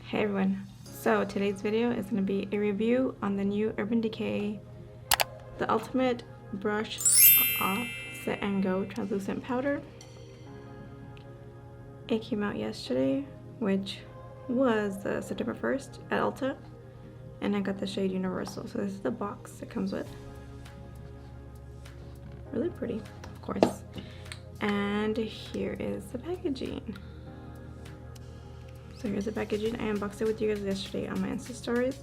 Hey everyone, so today's video is going to be a review on the new Urban Decay The Ultimate Brush Off Set and Go Translucent Powder. It came out yesterday, which was September 1st at Ulta, and I got the shade Universal. So this is the box it comes with. Really pretty, of course. And here is the packaging. So here's the packaging. I unboxed it with you guys yesterday on my Insta stories.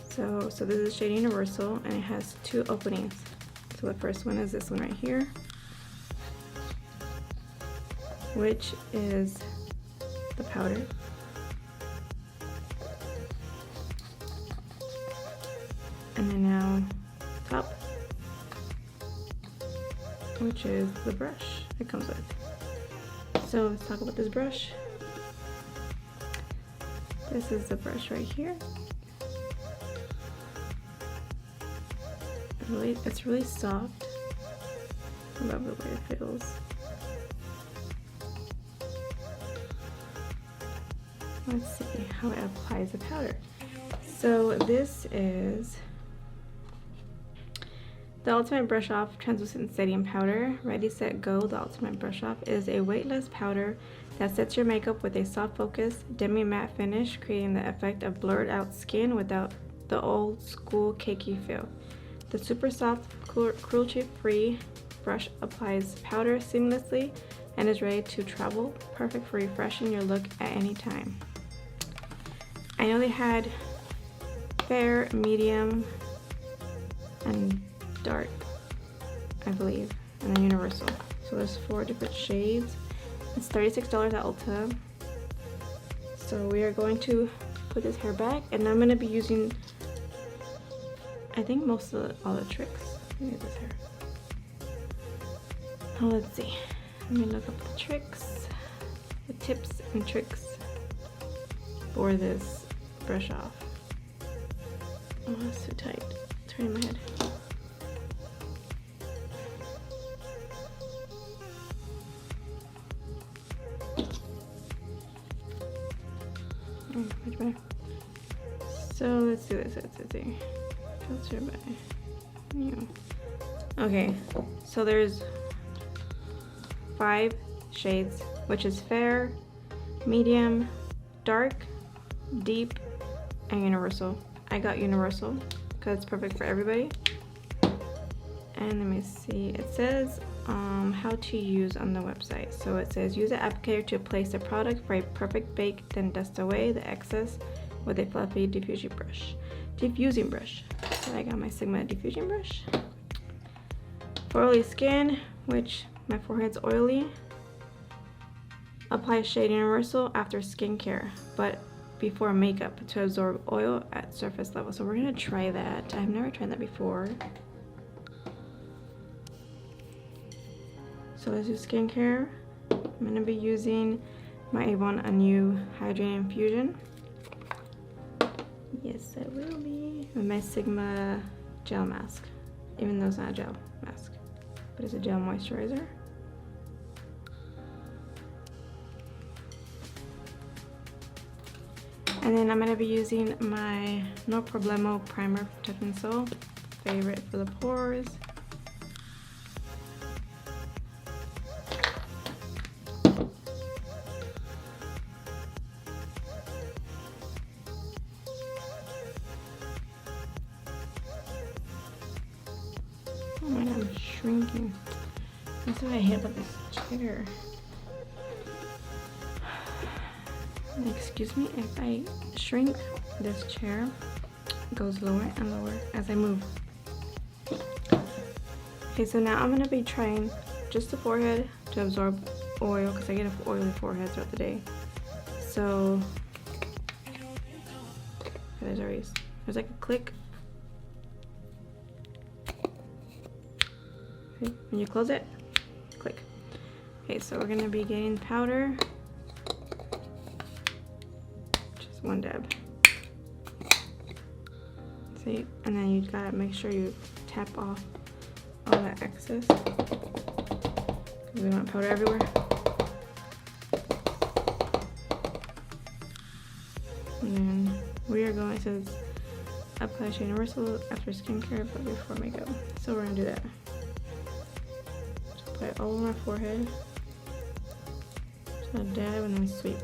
So this is shade Universal, and it has two openings. So the first one is this one right here, which is the powder. And then now top, which is the brush it comes with. So let's talk about this brush. This is the brush right here. It's really soft. I love the way it feels. Let's see how it applies the powder. So this is the Ultimate Brush Off Translucent Setting Powder. Ready, Set, Go. The Ultimate Brush Off is a weightless powder that sets your makeup with a soft focus, demi-matte finish, creating the effect of blurred out skin without the old school cakey feel. The super soft, cruelty-free brush applies powder seamlessly and is ready to travel, perfect for refreshing your look at any time. I know they had fair, medium, and dark, I believe, and then universal. So there's 4 different shades. It's $36 at Ulta. So we are going to put this hair back, and I'm going to be using, I think, most of all the tricks. Let me get this hair. Oh, let's see. Let me look up the tricks, the tips and tricks for this brush off. Oh, that's too tight. It's hurting my head. Much better. So let's do this. Let's see. Filter by you. Okay, so there's 5 shades, which is fair, medium, dark, deep, and universal. I got universal because it's perfect for everybody. And let me see. It says how to use on the website. So it says use the applicator to place the product for a perfect bake, then dust away the excess with a fluffy diffusing brush. So I got my Sigma diffusing brush. For oily skin, which my forehead's oily, apply shade Universal after skincare, but before makeup to absorb oil at surface level. So we're gonna try that. I've never tried that before. So let's do skincare. I'm gonna be using my Avon Anew Hydrating Infusion. Yes, I will be. With my Sigma gel mask, even though it's not a gel mask, but it's a gel moisturizer. And then I'm gonna be using my No Problemo Primer from Touch in Sol, favorite for the pores. Oh my god, I'm shrinking. That's what I hate about this chair. Excuse me, if I shrink, this chair goes lower and lower as I move. Okay, so now I'm going to be trying just the forehead to absorb oil, because I get an oily forehead throughout the day. So there's like a click. Okay, when you close it, click. Okay, so we're going to be getting powder. One dab. See, and then you gotta make sure you tap off all that excess, because we want powder everywhere. And then we are going to apply to universal after skincare but before makeup. So we're gonna do that. Just apply it all over my forehead. So dab and then sweep.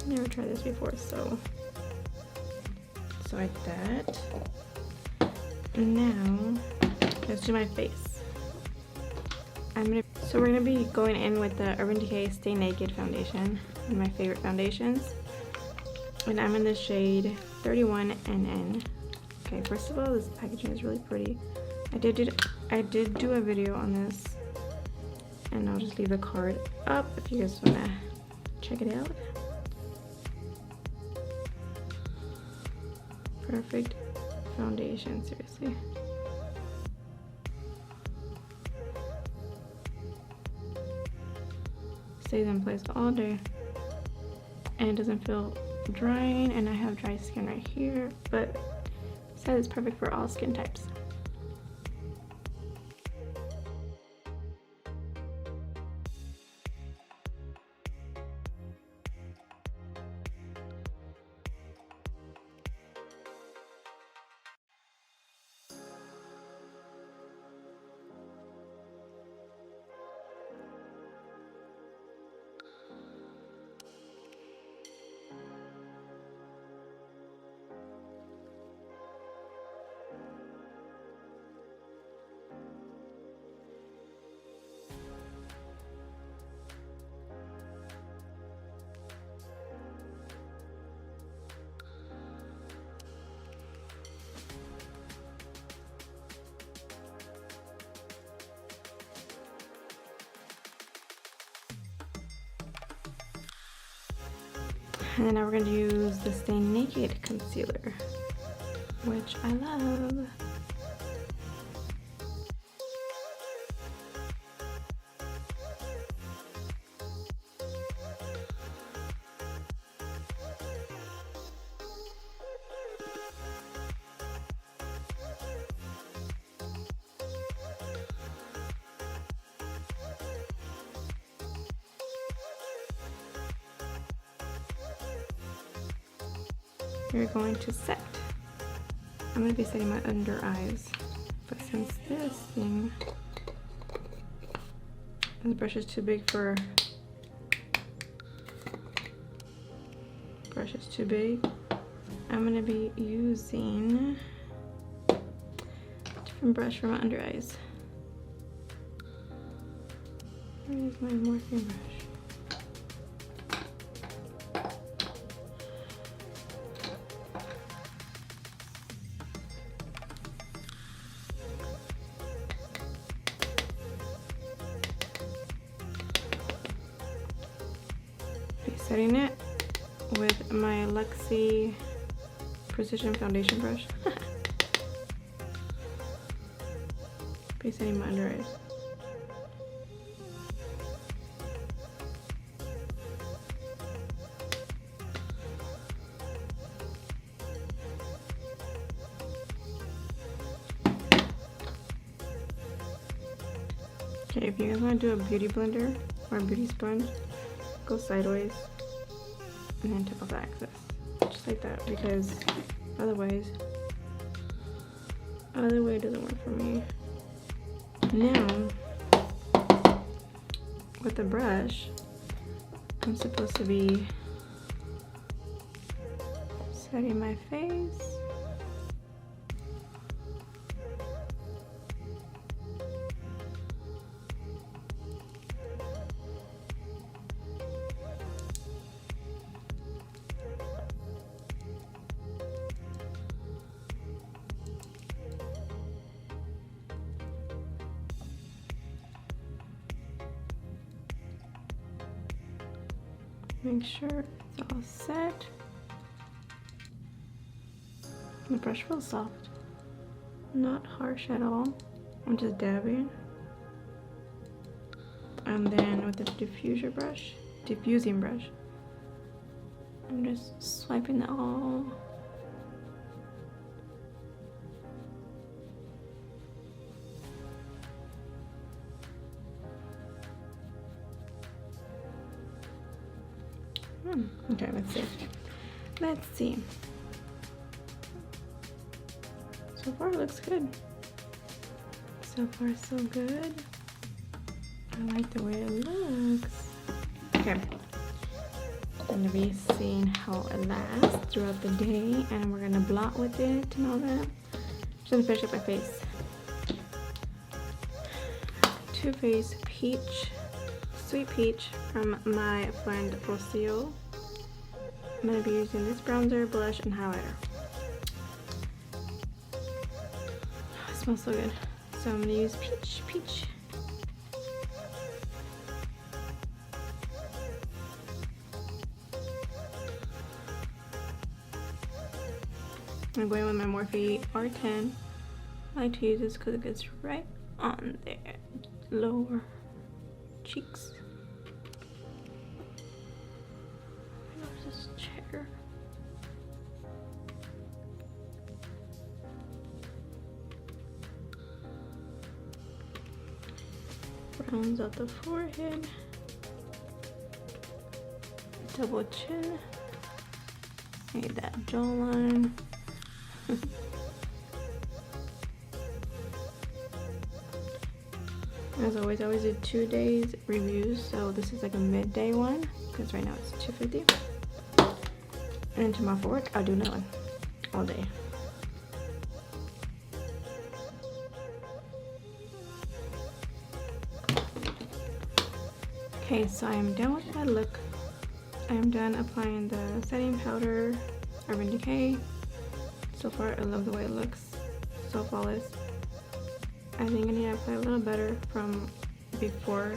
Never tried this before, so like that. And now let's do my face. So we're gonna be going in with the Urban Decay Stay Naked foundation, one of my favorite foundations, and I'm in the shade 31NN. Okay, first of all, this packaging is really pretty. I did do a video on this, and I'll just leave the card up if you guys wanna check it out. Perfect foundation, seriously. Stays in place all day and it doesn't feel drying, and I have dry skin right here, but it says it's perfect for all skin types. And then now we're going to use the Stay Naked concealer, which I love. You're going to set. I'm going to be setting my under eyes, but since this brush is too big for, I'm going to be using a different brush for my under eyes. Where is my morphine brush? Setting it with my Luxie Precision Foundation brush. Be setting my under eyes. Okay, if you guys want to do a beauty blender or a beauty sponge, go sideways and then tip off the excess, just like that, because otherwise other way doesn't work for me. Now with the brush, I'm supposed to be setting my face. Make sure it's all set. The brush feels soft, not harsh at all. I'm just dabbing. And then with the diffusing brush, I'm just swiping that all. Okay, let's see. Let's see. So far, it looks good. So far, so good. I like the way it looks. Okay. I'm gonna be seeing how it lasts throughout the day, and we're gonna blot with it and all that. Just gonna finish up my face. Too Faced Peach, Sweet Peach from my friend Rocio. I'm gonna be using this bronzer, blush, and highlighter. Oh, it smells so good. So I'm gonna use peach. I'm going with my Morphe R10. I like to use this because it gets right on the lower cheeks. Where's this chair? Rounds out the forehead. Double chin. Need that jawline. As always, I always do 2 days reviews, so this is like a midday one because right now it's 2:50. And tomorrow for work, I'll do another one all day. Okay, so I am done with my look. I am done applying the setting powder, Urban Decay. So far, I love the way it looks. So flawless. I think I need to apply a little better from before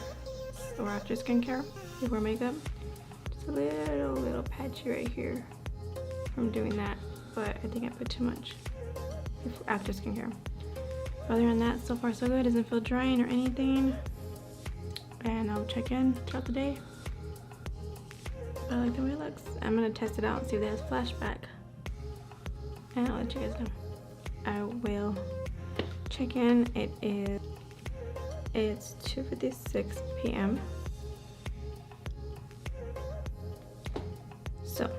or after skincare, before makeup. Just a little patchy right here from doing that, but I think I put too much after skincare. Other than that, so far so good. Doesn't feel drying or anything. And I'll check in throughout the day. But I like the way it looks. I'm gonna test it out and see if it has flashback. And I'll let you guys know. I will check in. It's 2:56 p.m. So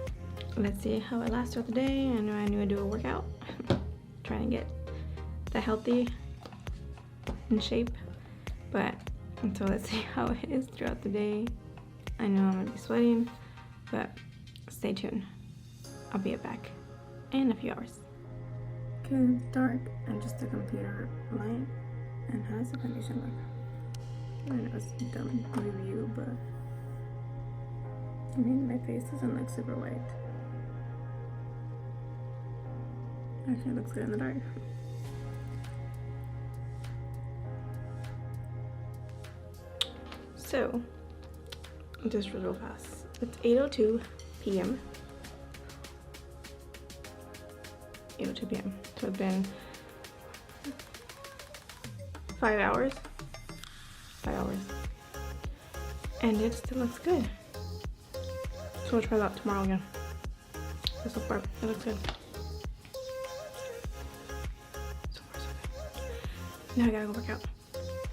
let's see how it lasts throughout the day. I know I need to do a workout. Trying to get the healthy in shape. But so let's see how it is throughout the day. I know I'm gonna be sweating, but stay tuned. I'll be back in a few hours. Okay, it's dark and just the computer light. And how does the foundation look? I know it's a dumb review, but I mean my face doesn't look super white. Actually, it looks good in the dark. So, just real fast. It's 8:02 p.m. 8:02 p.m. So it's been 5 hours. 5 hours. And it still looks good. So we'll try that tomorrow again. But so far, it looks good. So far, so good. Now I gotta go work out.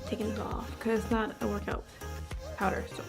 Taking this off because it's not a workout powder, so.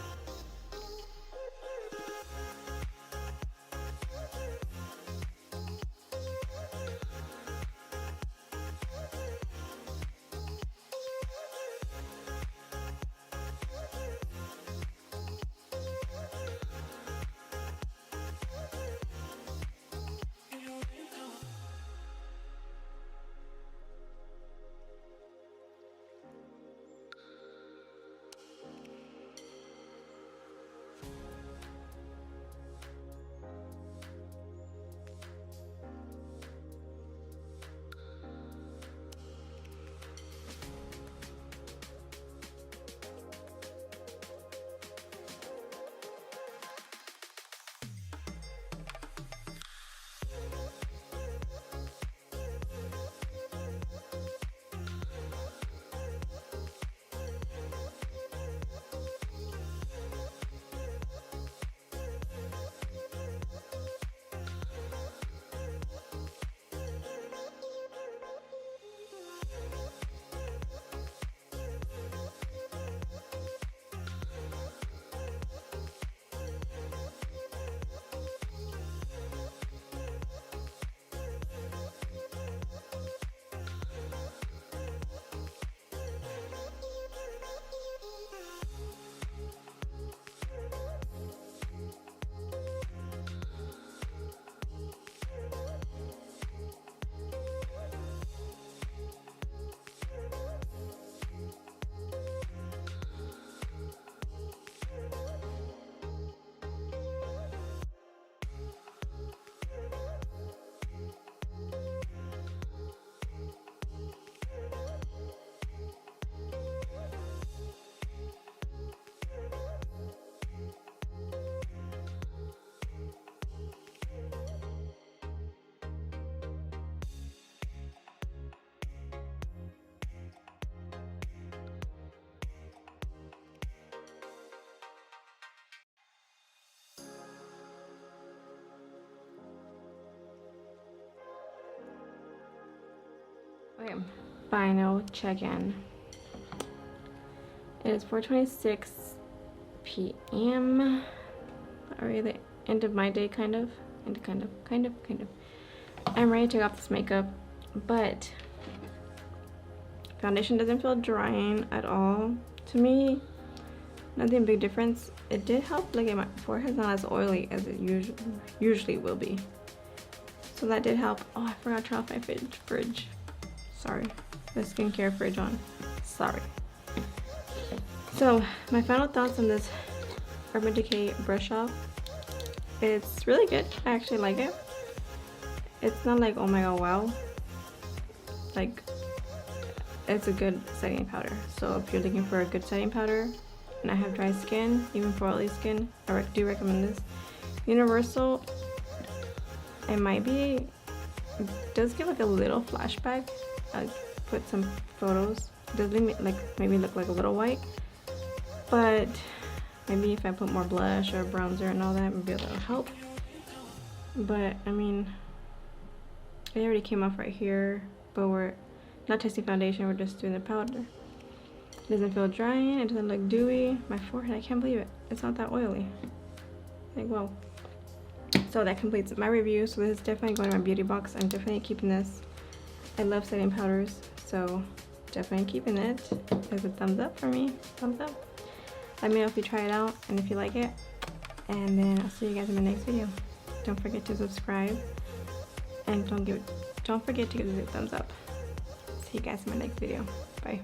Okay, final check-in. It is 4:26 p.m. Already the end of my day, kind of. I'm ready to take off this makeup, but foundation doesn't feel drying at all. To me, nothing big difference. It did help, like my forehead's not as oily as it usually will be. So that did help. Oh, I forgot to turn off my fridge. Sorry. The skincare fridge on. Sorry. So, my final thoughts on this Urban Decay brush off. It's really good. I actually like it. It's not like, oh my god, wow. Like, it's a good setting powder. So if you're looking for a good setting powder and I have dry skin, even for oily skin, I do recommend this. Universal, it might be, it does give like a little flashback. I put some photos. It does maybe look like a little white, but maybe if I put more blush or bronzer and all that, maybe that'll help. But I mean, it already came off right here, but we're not testing foundation, we're just doing the powder. It doesn't feel drying, it doesn't look dewy. My forehead, I can't believe it. It's not that oily. Like, whoa. So that completes my review. So this is definitely going to my beauty box. I'm definitely keeping this. I love setting powders, so definitely keeping it. There's a thumbs up for me. Thumbs up. Let me know if you try it out and if you like it. And then I'll see you guys in my next video. Don't forget to subscribe. And don't forget to give it a thumbs up. See you guys in my next video. Bye.